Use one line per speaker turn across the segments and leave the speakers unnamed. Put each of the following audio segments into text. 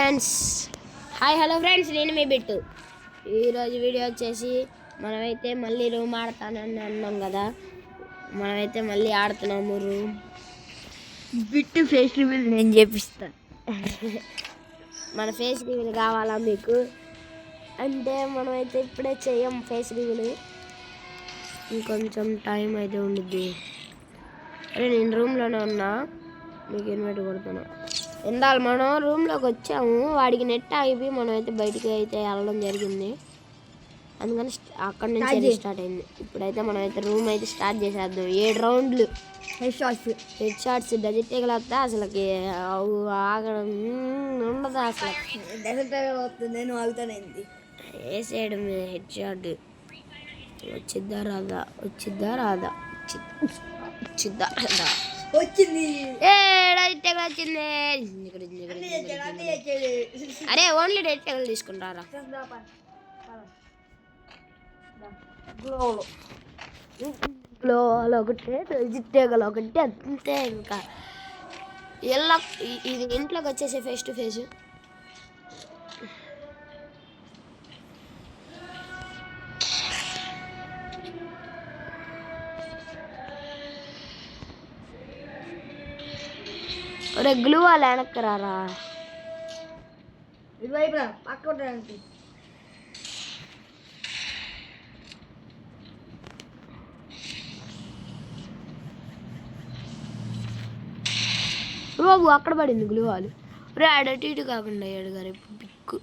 Friends, hi hello friends, నేను మీ bit. ఈరోజు video వచ్చేసి మనమైతే మళ్ళీ రూమ్ ఆడతానని అన్నాం కదా, మనమైతే మళ్ళీ ఆడుతున్నాము రూమ్.
బిట్టు ఫేస్ రివీల్ నేను చేపిస్తాను.
మన ఫేస్ రివీల్ కావాలా మీకు అంటే మనమైతే ఇప్పుడే చెయ్యం ఫేస్ రివీల్, ఇంకొంచెం టైం అయితే ఉండిద్ది. అరే నేను రూమ్లోనే ఉన్నా, మీకు ఇన్వైట్ కొడుతున్నా. ఇందాక మనం రూమ్లోకి వచ్చాము, వాడికి నెట్ ఆగిపోయి మనం అయితే బయటికి అయితే వెళ్ళడం జరిగింది, అందుకని అక్కడి నుంచి స్టార్ట్ అయింది. ఇప్పుడైతే మనం అయితే రూమ్ అయితే స్టార్ట్ చేసేద్దాం. 7 రౌండ్లు హెడ్ షాట్స్ డజెట్ వస్తే అసలుకి ఆగడం ఉండదు. అసలు
నేను ఆగుతానండి
వేసేయడం హెడ్ షాట్. వచ్చిద్దా రాదా
వచ్చింది.
వచ్చింది. అరే ఓన్లీ డెడ్ టేబుల్ తీసుకుంటారా? గ్లోలో ఒకటి, వెజిటేబుల్ ఒకటి, అంతే. ఇంకా ఇది ఇంట్లోకి వచ్చేసి ఫేస్ టు ఫేస్. ఒరే గ్లూ వాళ్ళు వెనక్కి రారా,
ఇటువైపు పక్కకి.
బాబు అక్కడ పడింది గ్లూ వాళ్ళు. ఒరే అటు ఇటు కాకుండా అయ్యాడు గారు పిక్కు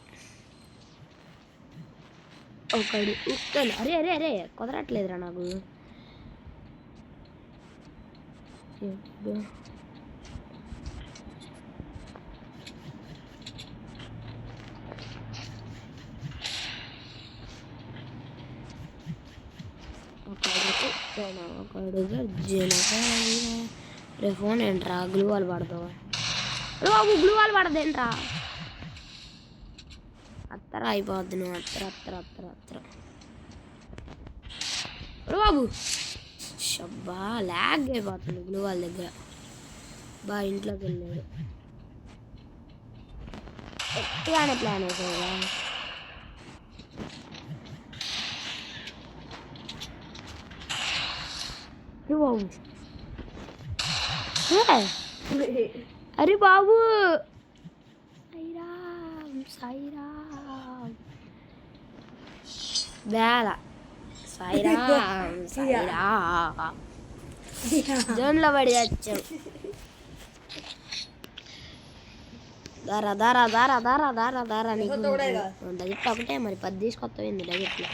ఒకడు ఉక్కలు. అరే అరే అరే కుదరట్లేదురా నాకు. రే ఫోన్ ఏంట్రా గ్లూ వాళ్ళు పడతావా? బాబు గ్లూ వాళ్ళు పడదేంట్రా? అత్తర అయిపోద్ది నువ్వు. అత్తర బాబు షబ్బా ల్యాగ్ అయిపోతుంది గ్లూ వాళ్ళ దగ్గర. ఇంట్లోకి వెళ్ళాడు. ఎట్టిగానే ప్లాన్ అవుతుందా? బాబు అరే బాబు సాయిరామ్ వేళ సాయిరామ్ జోన్లో పడి వచ్చాం. దారా నీకు డజెట్ ఒకటే మరి 10 తీసుకొస్తాయింది డజెట్లో.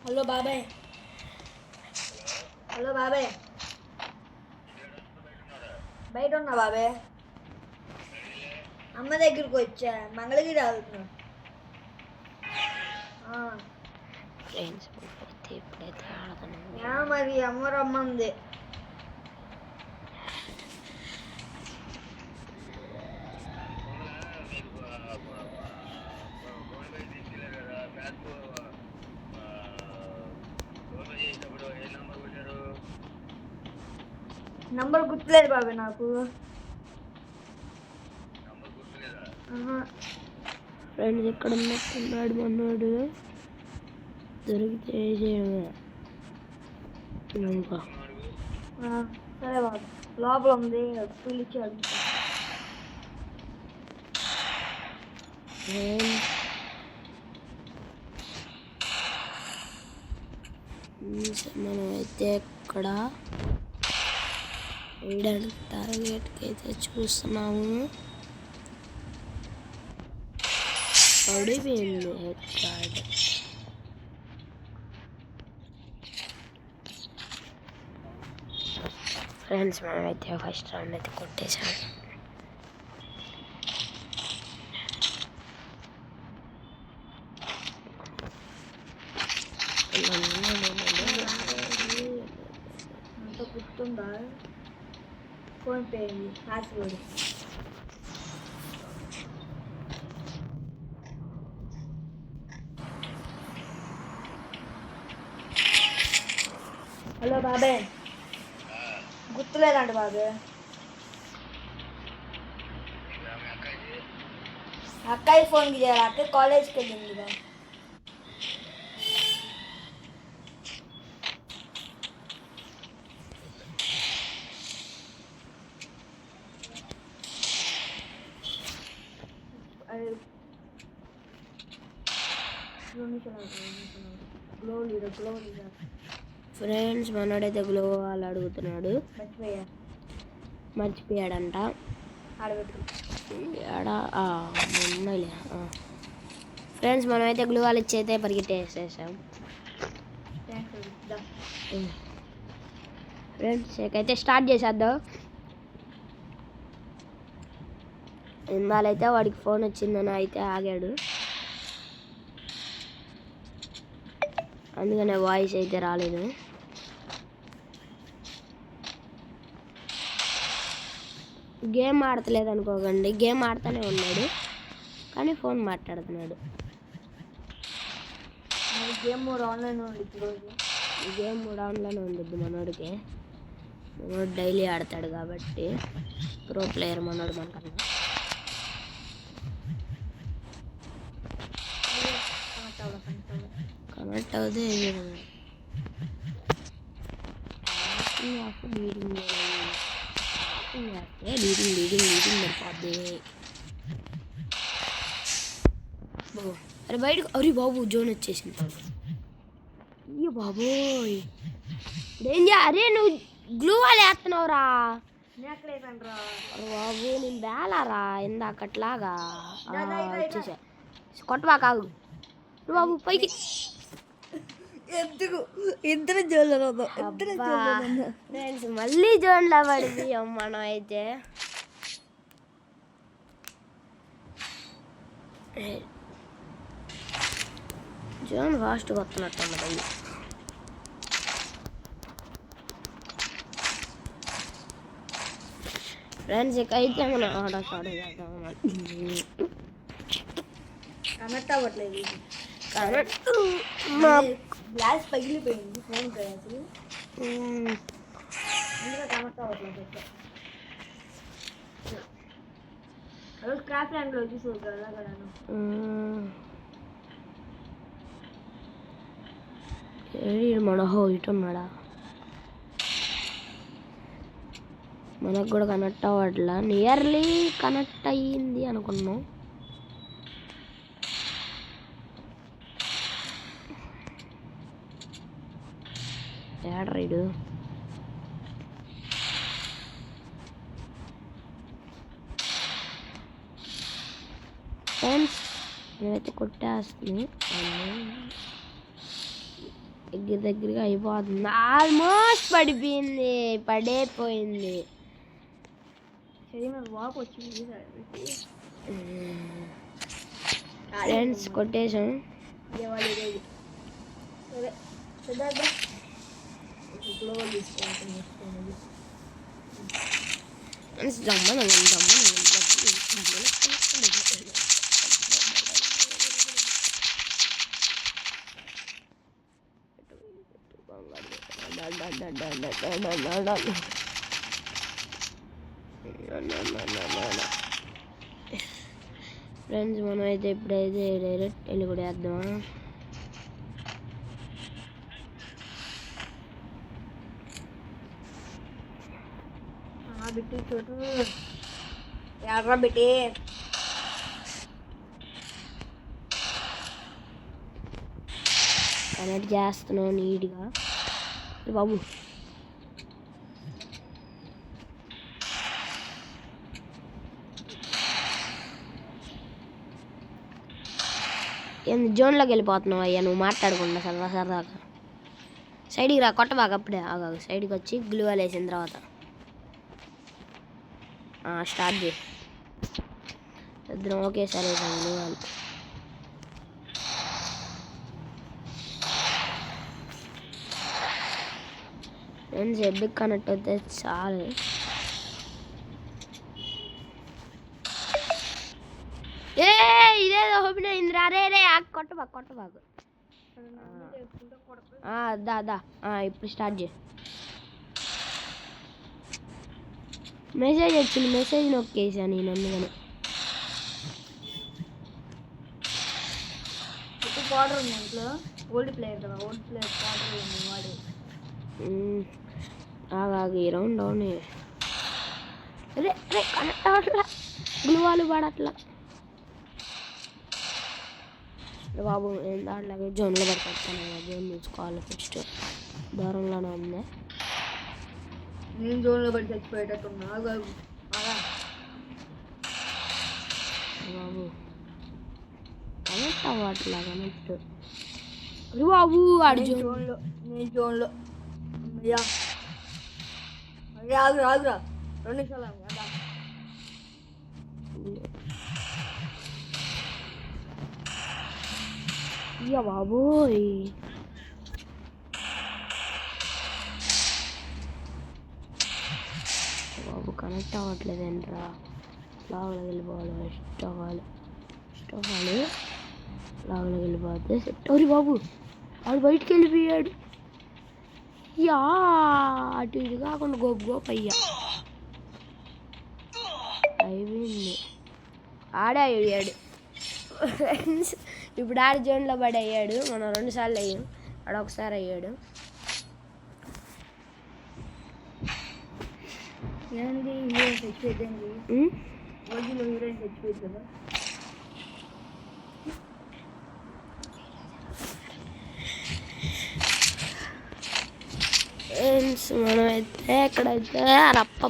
హలో బాబాయ్, బయట ఉన్నా బాబాయ్. అమ్మ దగ్గరికి వచ్చా, మంగళగిరి ఆగుతున్నా.
ఇప్పుడైతే ఆడుతున్నాం.
మరి అమ్మ రమ్మంది. నంబర్ గుర్తులేదు బాబాయ్ నాకు.
ఫ్రెండ్స్ ఎక్కడ ఉన్నట్టున్నాడు మన్నాడు, దొరికితే
సరే బాబు, లోపల ఉంది పిలిచి అడుగుతా.
మనం అయితే ఇక్కడ టార్గెట్కి అయితే చూస్తున్నాము. పడిపోయింది హెడ్ షాట్. ఫ్రెండ్స్ మనమైతే ఫస్ట్ రౌండ్ అయితే కొట్టేశాము.
అంత గుర్తుందా? Phone pay password. హలో బాబాయ్, గుర్తులేదండి బాబు. అక్కయ్య ఫోన్కి చేయాలి. అక్క కాలేజ్కి వెళ్ళింది కదా.
ఫ్రెండ్స్ మనోడైతే గ్లో వాళ్ళు అడుగుతున్నాడు. మర్చిపోయాడంట. ఫ్రెండ్స్ మనమైతే గ్లూ వాళ్ళు ఇచ్చి అయితే పరిగెట్టేసేసాం. ఫ్రెండ్స్ అయితే స్టార్ట్ చేసేద్దాం. ఇందాలైతే వాడికి ఫోన్ వచ్చిందని అయితే ఆగాడు, అందుకనే వాయిస్ అయితే రాలేదు. గేమ్ ఆడతలేదు అనుకోకండి, గేమ్ ఆడుతూనే ఉన్నాడు కానీ ఫోన్ మాట్లాడుతున్నాడు.
గేమ్ మోడ్ ఆన్లైన్
గేమ్ కూడా ఆన్లైన్ ఉండిద్ది మనోడికి. మనోడు డైలీ ఆడతాడు కాబట్టి ప్రో ప్లేయర్ మనోడు మనకన్నా. కనెక్ట్ అవుతే పడిపోద్ది. అరే బయటకు, అరే బాబు జోన్ వచ్చేసింది. అయ్యో బాబోయ్, అరే నువ్వు గ్లూ వాళ్ళు వేస్తున్నావురా. బాబు నేను బేలారా ఇందాకట్లాగా వచ్చేసా. కొట్టవా కాదు బాబు పైకి.
ఎందుకు ఇద్దరు జోన్లో
ఫ్రెండ్స్ మళ్ళీ జోన్లో పడింది మనం అయితే. జోన్ ఫాస్ట్గా వస్తున్నట్టు అన్నది. ఫ్రెండ్స్ ఇక అయితే మనం ఆడతాడు
కనెక్ట్ అవ్వట్లేదు. గ్లాస్ పగిలిపోయింది ఫోన్ గ్లాస్, అందులో కనెక్ట్ అవ్వట్లేదు. స్క్రాప్ ల్యాండ్లో చూసుకో అలాగడాను.
మన హో ఇటు ఉన్నాడా? మనకు కూడా కనెక్ట్ అవ్వట్లా. నియర్లీ కనెక్ట్ అయ్యింది అనుకున్నాం. రైడు ఫ్రెండ్స్ నేనైతే కొట్టేస్తుంది. దగ్గరగా అయిపోతుంది. ఆల్మోస్ట్ పడిపోయింది, పడైపోయింది. ఫ్రెండ్స్ కొట్టేసాం. ఫ్రెండ్స్ మనం అయితే ఇప్పుడైతే డైరెక్ట్ వెళ్ళి కూడా వేద్దామా?
బిట్టి చోటు ఎర్ర బిట్టి
కనెక్ట్ చేస్తున్నావు నీట్గా బాబు. జోన్లోకి వెళ్ళిపోతున్నావు అయ్యా నువ్వు మాట్లాడకుండా సరదాగా. సైడ్కి రా, కొట్టబాగా అప్పుడే. ఆగాగు, సైడ్కి వచ్చి గ్లూ వాల్ వేసిన తర్వాత స్టార్ట్ చేయి. ఇద్దరం ఒకేసారి వేసాం గ్లూ వాల్. ఫ్రెండ్స్ ఎడ్కి కనెక్ట్ అయితే చాలు. ఇదేదో ఓపెన్ అయిందిరా. రే కొట్టబాగు. దా ఇప్పుడు స్టార్ట్ చేయి. మెసేజ్ వచ్చింది, మెసేజ్ నొక్కేసాను నేను అందుకని.
పౌడర్ ఉంది ఇంట్లో, ఓల్డ్ ప్లేయర్ కదా, ఓల్డ్ ప్లేయర్ పౌడర్ ఉంది వాడు.
ఆగాగి ఈ రౌండ్ అవునే. రే రే కనెక్ట్ అవ్వట్లా, గ్లూవాలు పడట్లా. బాబు నేను దాంట్లోకి జోన్లో పడిపోతాను. జోన్ తీసుకోవాలి ఫస్ట్. దూరంలోనే ఉంది.
నేను జోన్లో పడి చచ్చిపోయేటట్టున్నా.
బాబు కనెక్ట్ అవ్వట్లా, కనెక్ట్. బాబు ఆడు
జోన్లో, నేను జోన్లో. అయ్యా ఆగురా ఆగురా, 2 నిమిషాలు కదా.
అయ్యా బాబోయ్, బాబు కనెక్ట్ అవ్వట్లేదు ఏంట్రా. లావులోకి వెళ్ళిపోవాలి, ఫస్ట్ అవ్వాలి, ఫస్ట్ అవ్వాలి. లావులోకి వెళ్ళిపోతే సెట్. అవురి బాబు వాడు బయటికి వెళ్ళిపోయాడు. యా అటు ఇటు కాకుండా గోపు గోపు అయ్యా అయిపోయింది. ఆడే అయ్యాడు ఫ్రెండ్స్. ఇప్పుడు ఆడ జోన్లో పడి అయ్యాడు. మనం 2 సార్లు అయ్యాం, ఆడ ఒకసారి అయ్యాడు.
ఏంది హీరోయిన్ చచ్చిపోయింది, రోజులో హీరోయిన్ చచ్చిపోయింది కదా.
ఫ్రెండ్స్ మనమైతే ఎక్కడైతే రప్ప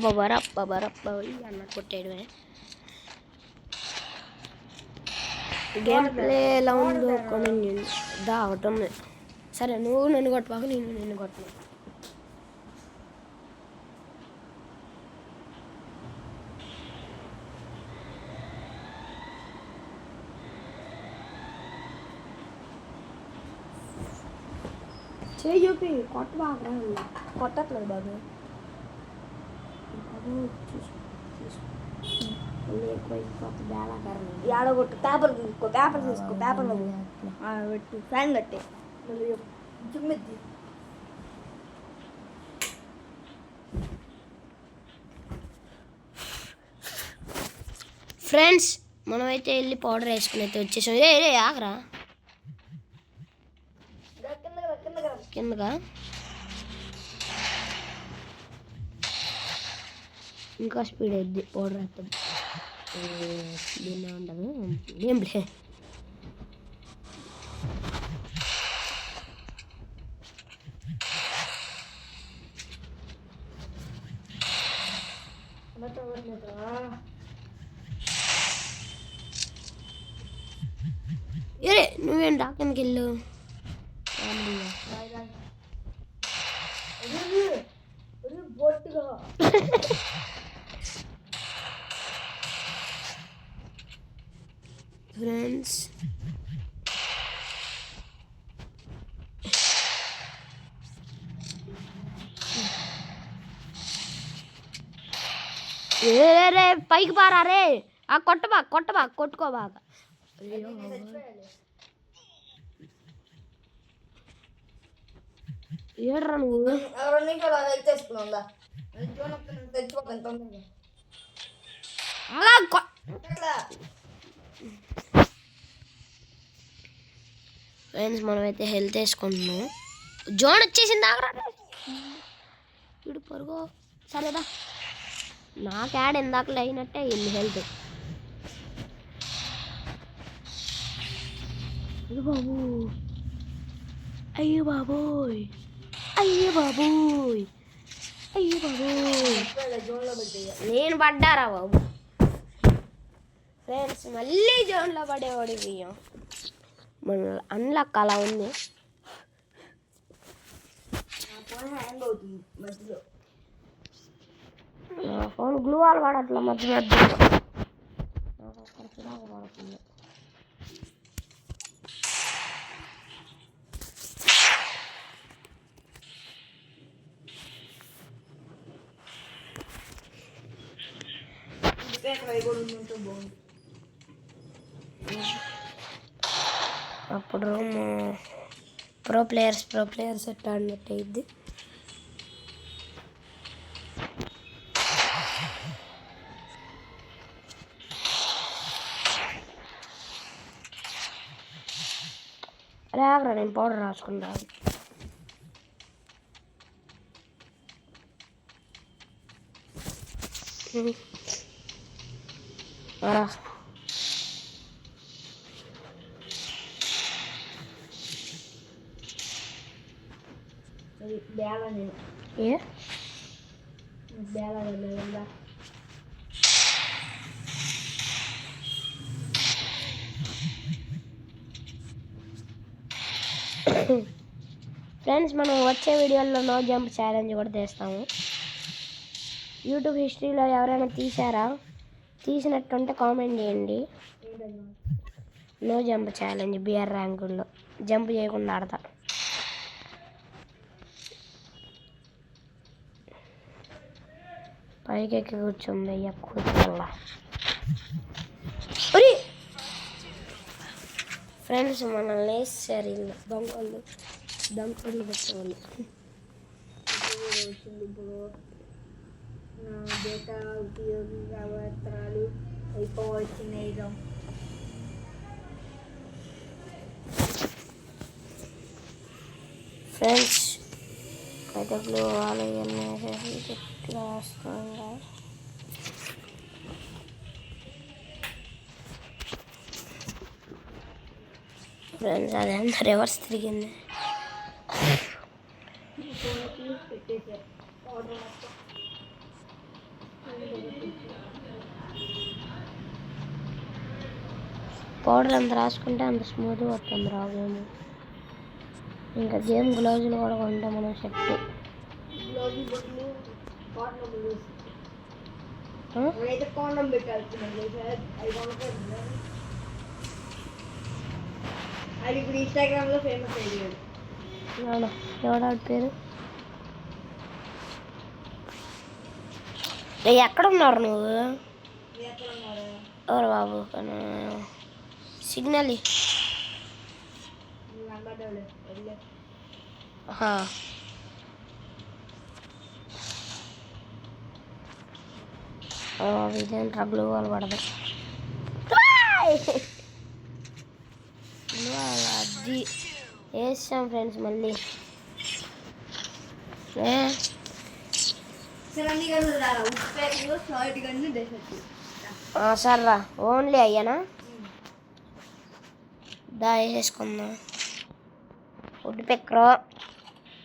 అన్న కొట్టేయడమే. గేమ్ ప్లే ఎలా ఉందో కొని ఒకటి ఉంది. సరే నువ్వు నన్ను కొట్టబాకు, నేను నిన్ను కొట్టను. చేయి చూపి కొట్టబాకు.
కొట్టట్లేదు బాబు. ఏడగొట్టు, పేపర్ తీసుకో, పేపర్ తీసుకో, పేపర్లో పెట్టు, ఫ్యాన్ కట్టే జిమ్మెద్ది.
ఫ్రెండ్స్ మనమైతే వెళ్ళి పౌడర్ వేసుకుని అయితే వచ్చేసాం. రే ఆగరా, కిందగా ఇంకా స్పీడ్ అవుద్ది పౌడర్ వేస్తుంది. దీన్నే ఉండదు ఏం లే. ఏరే నువ్వేం డాక్టర్కి వెళ్ళు. ఫ్రెండ్స్ రే పైకి పారా రే. ఆ కొట్టబా కొట్టుకోబాగా. ఏడ్రా నువ్వు.
2 నిమిషాలు తెచ్చుకున్నా తెచ్చుకోకండి.
ఫ్రెండ్స్ మనమైతే హెల్త్ వేసుకుంటున్నాం. జోన్ వచ్చేసింది. ఆగరా వీడు పరుగు. సరేదా నాకు యాడ్ ఇందాకలే అయినట్టే అయింది హెల్త్. బాబు అయ్యో బాబోయ్, అయ్యో బాబోయ్, అయ్యో బాబోయ్, నేను పడ్డారా బాబు. ఫ్రెండ్స్ మళ్ళీ జోన్లో పడేవాడి బియ్యం. మన అన్లాక్ అలా ఉంది. నా ఫోన్ గ్లూ వాల్ పడట్లా మధ్య మధ్యలో. నాకు అక్కడ చిరాకు పడుతుంది. అప్పుడు ప్రో ప్లేయర్స్ ఎట్లా అన్నట్టు అయింది. రాగరా నేను పౌడర్ రాసుకుంటా. రా ఏ ఫ్రెండ్స్, మనం వచ్చే వీడియోలో నో జంప్ ఛాలెంజ్ కూడా తీస్తాము. యూట్యూబ్ హిస్టరీలో ఎవరైనా తీసినట్టుంటే కామెంట్ చేయండి. నో జంప్ ఛాలెంజ్ బిఆర్ ర్యాంకుల్లో జంప్ చేయకుండా ఆడతా. పైకి ఎక్కి కూర్చుంది కూర్చోాల. ఫ్రెండ్స్, మనల్ని వేసారు ఇల్లు దొంగలు పెట్టేవాళ్ళు.
ఇప్పుడు నా డేటా ఉపయోగాలు అయిపోవచ్చినాయి.
ఫ్రెండ్స్, కథకులు వాళ్ళు ఇవన్నీ చెప్తున్నా వస్తుందా. ఫ్రెండ్స్, అదంతా రివర్స్ తిరిగింది. పౌడర్ అంత రాసుకుంటే అంత స్మూత్గా వస్తుంది రాగేమో. ఇంకా గేమ్ గ్లౌజులు కూడా కొంటే మనం సెట్.
అది ఇప్పుడు ఇన్స్టాగ్రామ్లో ఫేమస్ అయ్యాడు.
ఎవడాడి పేరు? ఎక్కడున్నారు నువ్వు? ఎవరు బాబు? సిగ్నల్ ఇదేం ట్రబుల్ వాళ్ళు పడదు. అది వేసాం ఫ్రెండ్స్. మళ్ళీ సర్రా ఓన్లీ అయ్యానా? దా వేసేసుకుందాం. ఉడ్డు పెక్కరు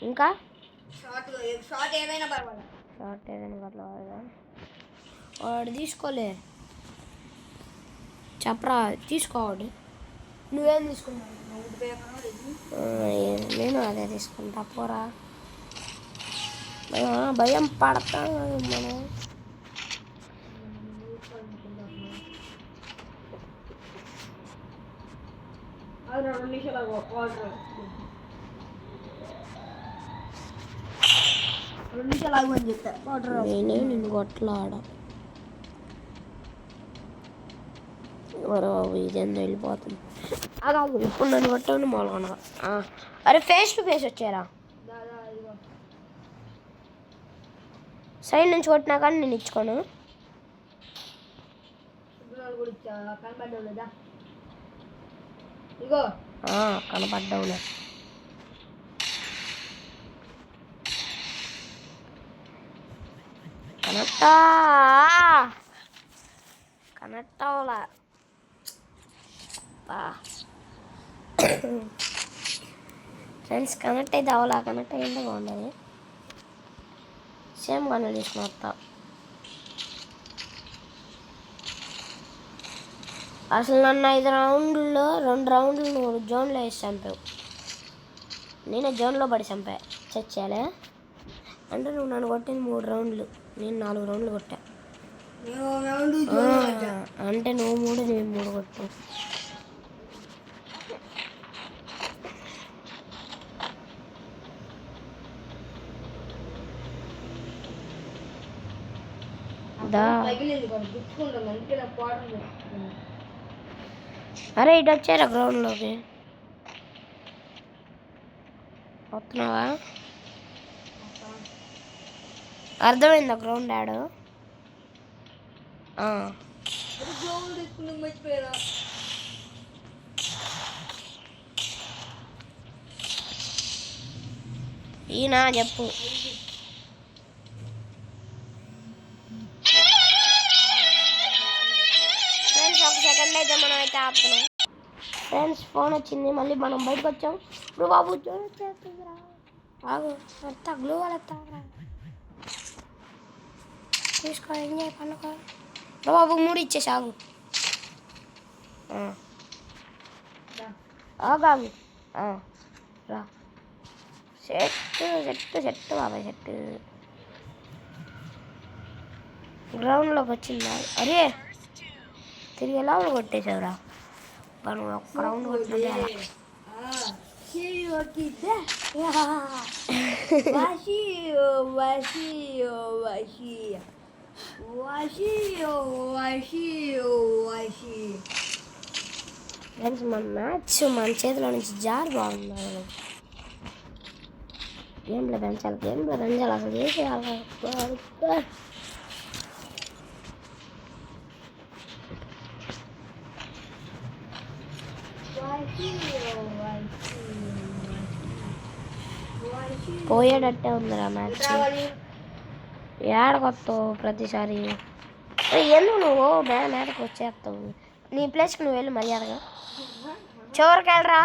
ఇంకా
షార్ట్ ఏదైనా పర్వాలేదు.
వాడు తీసుకోలే చెప్పరా, తీసుకోవాడు. నువ్వేం తీసుకున్నావు? నేను అదే తీసుకుంటా. పోరా, భయం పడతా మనం. నేనే నిన్ను కొట్లాడ. ఇదేందో వెళ్ళిపోతుంది. అలాగే ఇప్పుడు నన్ను కొట్టాను మామూలుగా. అరే ఫేస్ టు ఫేస్ వచ్చారా? సైడ్ నుంచి కొట్టినా కానీ నేను ఇచ్చుకోను. కనపడ్డావులే. కనెక్ట్ అవ్వలా. ఫ్రెండ్స్, కనెక్ట్ అయితే అవ్వలా. కనెక్ట్ అయ్యిందే బాగుండదు. సేమ్ గన్నులు తీసుకుని వస్తా. అసలు నన్ను 2 రౌండ్లు నువ్వు జోన్లో వేసి చంపావు. నేనే జోన్లో పడి చంపా. చచ్చాలే అంటే నువ్వు నన్ను కొట్టింది 3 రౌండ్లు, నేను 4 రౌండ్లు కొట్టా. అంటే నువ్వు 3 నేను 3 కొట్టావు. అరే ఇటు వచ్చారా గ్రౌండ్లోకి? వస్తున్నావా? అర్థమైందా గ్రౌండ్ ఆడు? ఈయన చెప్పు. ఫ్రెండ్స్ ఒక సెకండ్ అయితే మనం అయితే ఆపుతున్నాం. ఫ్రెండ్స్ ఫోన్ వచ్చింది, మళ్ళీ మనం బయటకు వచ్చాం. ఇప్పుడు బాబు చేస్తుందిరా, బాబు ఎత్తా గ్లూ వాళ్ళు ఎత్తారా, తీసుకో ఎంజాయ్ పండుగ. బాబు మూడు ఇచ్చేసి ఆగు, ఆగాగు రా. చెట్టు బాబాయ్ చెట్టు గ్రౌండ్లోకి వచ్చిందా? అరే తిరిగి ఎలా కొట్టేసావురా, మనం ఒక్క రౌండ్ కొట్టినట్టే. ఫ్రెండ్స్ మన మ్యాచ్ మన చేతిలో నుంచి జారి బాగుంది. గేమ్లో పెంచాలి అసలు ఏం చేయాలి. పోయేటట్టే ఉందిరా మ్యాచ్. ఏడకొస్తావు ప్రతిసారి, ఎందుకు నువ్వు మేడకు వచ్చేస్తావు? నీ ప్లేస్కి నువ్వు వెళ్ళి మర్యాదగా చివరికి వెళ్ళరా.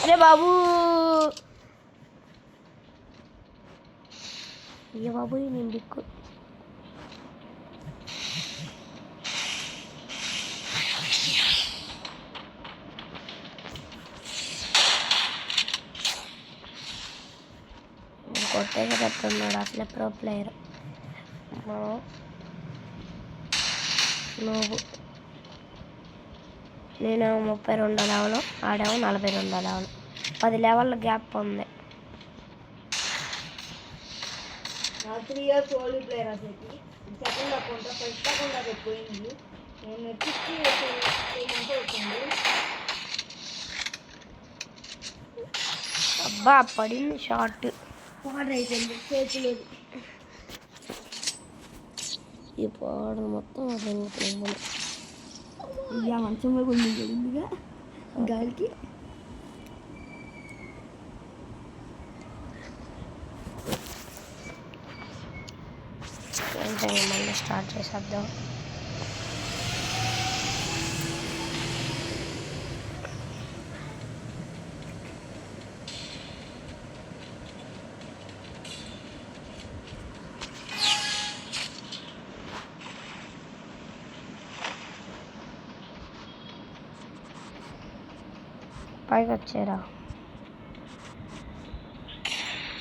అరే బాబు, ఏ బాబు నేను దిక్కు. కొట్టేసేటట్టున్నాడు అసలే ప్రో ప్లేయర్. నువ్వు నేనేమో 32 లెవెల్, ఆడేమో 42 లెవెల్, 10 లెవెల్ గ్యాప్ ఉంది.
3 years ఓల్డ్ ప్లేయర్ అసలు. సెకండ్ అకౌంట్ ఫస్ట్ అకౌంట్ అది పోయింది. నేను ఎక్కిచ్చి 3 months అవుతుంది.
అబ్బా పడింది షార్ట్,
వాటర్ అయిపోయింది చేతిలో.
ఈ పౌడర్ మొత్తం తిరుగుతుంది.
ఇక మంచంలో కొన్ని జరిగిందిగా గాలికి.
మళ్ళీ స్టార్ట్ చేసేద్దాం. పైకి వచ్చారా?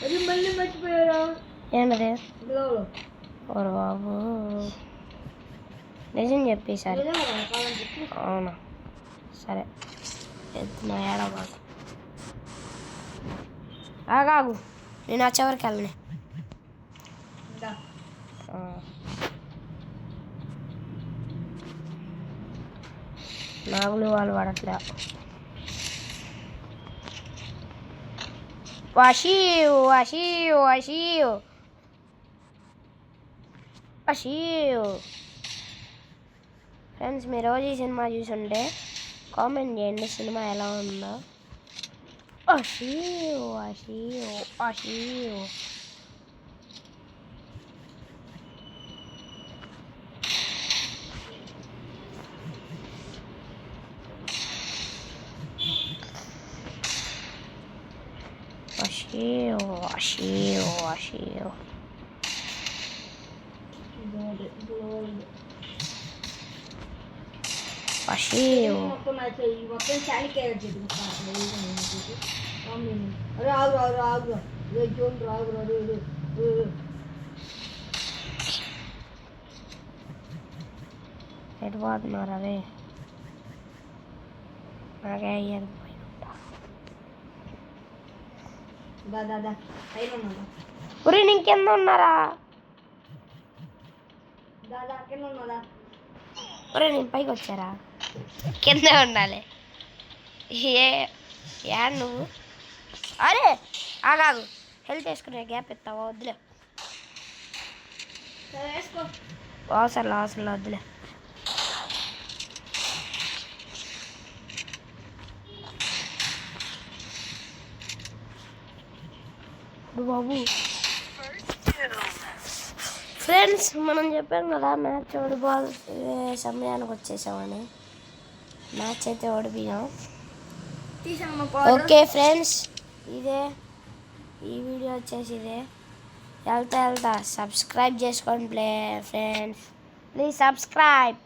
అది మళ్ళీ మర్చిపోయారా?
ఏంటది?
గ్లోవ్లో.
ఓరు బాబు నిజం చెప్పేసారి. అవునా సరే ఎత్తున్నా ఏడా బాబు. ఆగాగు నేను ఆ చివరికి వెళ్ళని. నాగులు వాళ్ళు పడట్లే. వాషియు వాషియు వాషియు వాషియు. ఫ్రెండ్స్ మీరు రోజు ఈ సినిమా చూసుంటే కామెంట్ చేయండి సినిమా ఎలా ఉందో. వాషియు వాషియు వాషియు. Washio, washio, washio. Washio. Edward Marave. Magayan.
దాదా పైన ఉన్నాడా?
ఒరే నేను కింద ఉన్నారా?
దాదా కింద ఉన్నాడా?
ఒరే నేను పైకి వచ్చారా? కింద ఉండాలి. ఏ యా నువ్వు అరే ఆగాగు హెల్త్ వేసుకునే గ్యాప్ ఇస్తావా వద్దులే
సరే వేసుకో.
అవసరం వద్దులే బాబు ఫ్రెండ్స్ మనం చెప్పాం కదా మ్యాచ్ సమయానికి వచ్చేసామని మ్యాచ్ అయితే ఓడిపోయాం.
తీసాను
ఓకే ఫ్రెండ్స్ ఇదే ఈ వీడియో వచ్చేసి ఇదే వెళ్తా సబ్స్క్రైబ్ చేసుకోండి ఫ్రెండ్స్ ప్లీజ్ సబ్స్క్రైబ్.